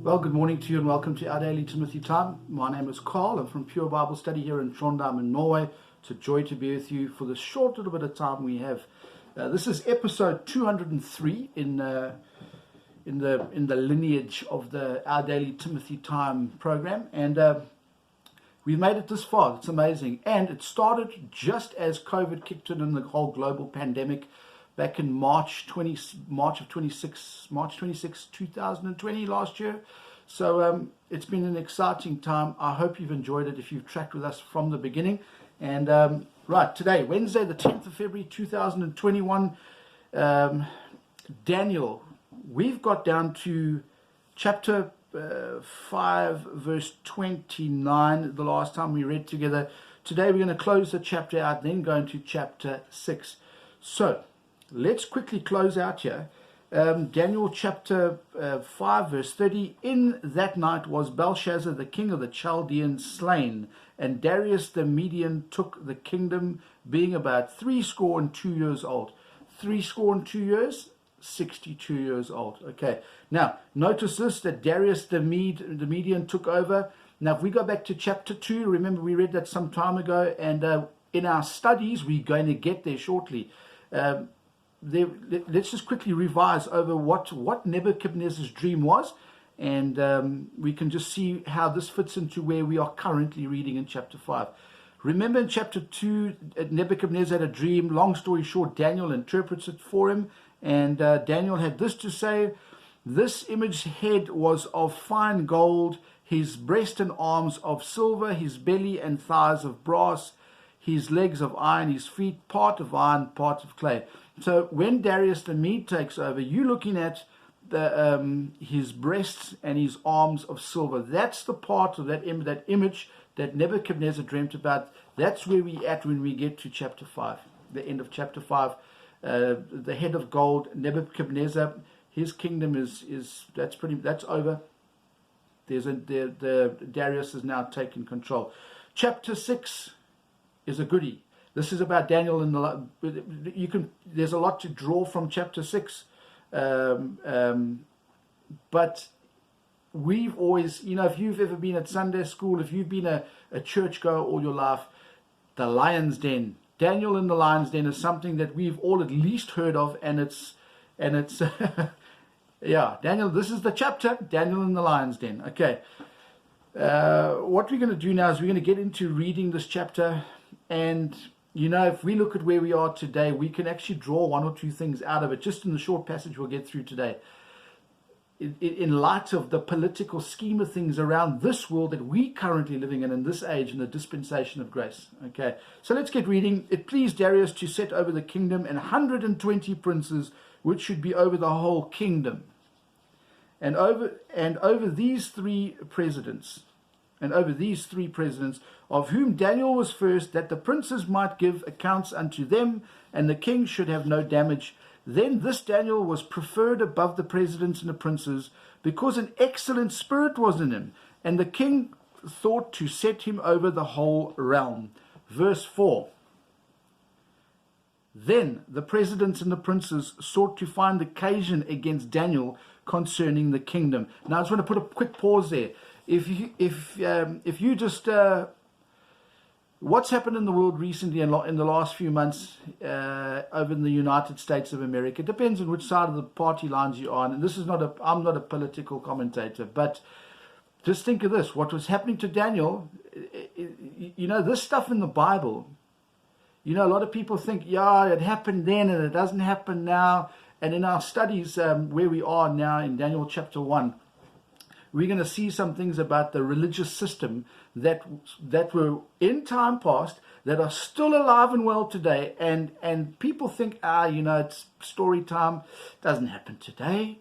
Well, good morning to you and welcome to our daily Timothy time. My name is Carl. I'm from Pure Bible Study here in Trondheim in Norway. It's a joy to be with you for the short little bit of time we have. This is episode 203 in the lineage of our daily Timothy time program, and we've made it this far. It's amazing, and it started just as COVID kicked in the whole global pandemic back in March 26, 2020 last year. So it's been an exciting time. I hope you've enjoyed it if you've tracked with us from the beginning. And right, today, Wednesday, the 10th of February, 2021, Daniel, we've got down to chapter 5, verse 29, the last time we read together. Today, we're going to close the chapter out, then go into chapter 6. So, let's quickly close out here. Daniel chapter 5 verse 30. In that night was Belshazzar the king of the Chaldeans slain, and Darius the Median took the kingdom, being about 62 years old. 62 years, 62 years old. Okay, now notice this, that Darius the Median took over. Now if we go back to chapter 2, remember we read that some time ago, and in our studies we're going to get there shortly. Let's just quickly revise over what Nebuchadnezzar's dream was, and we can just see how this fits into where we are currently reading in chapter 5. Remember in chapter 2, Nebuchadnezzar had a dream. Long story short, Daniel interprets it for him, and Daniel had this to say: this image head was of fine gold, his breast and arms of silver, his belly and thighs of brass, his legs of iron, his feet part of iron, part of clay. So when Darius the Mede takes over, you're looking at his breasts and his arms of silver. That's the part of that image that Nebuchadnezzar dreamt about. That's where we're at when we get to chapter 5, the end of chapter 5. The head of gold, Nebuchadnezzar, his kingdom that's over. The Darius is now taking control. Chapter 6 is a goodie. This is about Daniel, there's a lot to draw from chapter 6, but we've always, if you've ever been at Sunday school, if you've been a churchgoer all your life, the lion's den, Daniel in the lion's den is something that we've all at least heard of, and it's yeah, Daniel, this is the chapter, Daniel in the lion's den. Okay, what we're going to do now is we're going to get into reading this chapter. And if we look at where we are today, we can actually draw one or two things out of it, just in the short passage we'll get through today. In light of the political scheme of things around this world that we currently living in this age, in the dispensation of grace. Okay, so let's get reading. It pleased Darius to set over the kingdom 120 princes, which should be over the whole kingdom, and over these three presidents. Of whom Daniel was first, that the princes might give accounts unto them, and the king should have no damage. Then this Daniel was preferred above the presidents and the princes, because an excellent spirit was in him, and the king thought to set him over the whole realm. Verse 4. Then the presidents and the princes sought to find occasion against Daniel concerning the kingdom. Now I just want to put a quick pause there. If you just what's happened in the world recently in the last few months over in the United States of America, it depends on which side of the party lines you're on. And this is I'm not a political commentator, but just think of this: what was happening to Daniel. This stuff in the Bible. A lot of people think, yeah, it happened then and it doesn't happen now. And in our studies, where we are now in Daniel chapter 1. We're going to see some things about the religious system that were in time past, that are still alive and well today. And people think, it's story time. It doesn't happen today.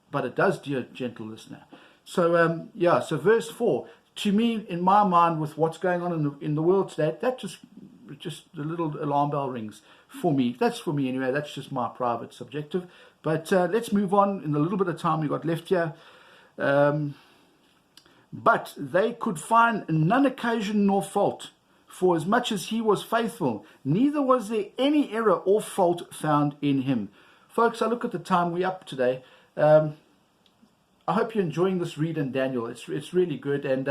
But it does, dear gentle listener. So, so verse 4. To me, in my mind, with what's going on in the world today, that just the little alarm bell rings for me. That's for me anyway. That's just my private subjective. But let's move on in the little bit of time we got left here. But they could find none occasion nor fault, for as much as he was faithful, neither was there any error or fault found in him. Folks, I look at the time we're up today. I hope you're enjoying this read in Daniel. It's really good, and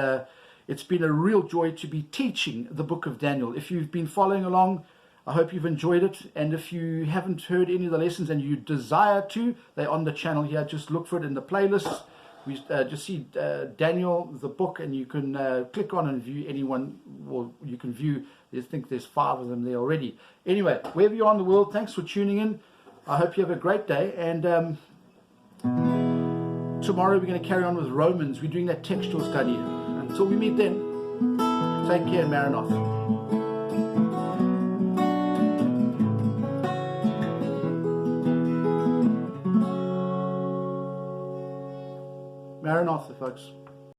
it's been a real joy to be teaching the book of Daniel. If you've been following along, I hope you've enjoyed it. And if you haven't heard any of the lessons and you desire to, they're on the channel here. Just look for it in the playlists. We just see Daniel, the book, and you can click on and view anyone, or you can view, I think there's 5 of them there already. Anyway, wherever you are in the world, thanks for tuning in. I hope you have a great day. And tomorrow we're going to carry on with Romans. We're doing that textual study. Until we meet then, take care, Maranatha. Maranatha, folks.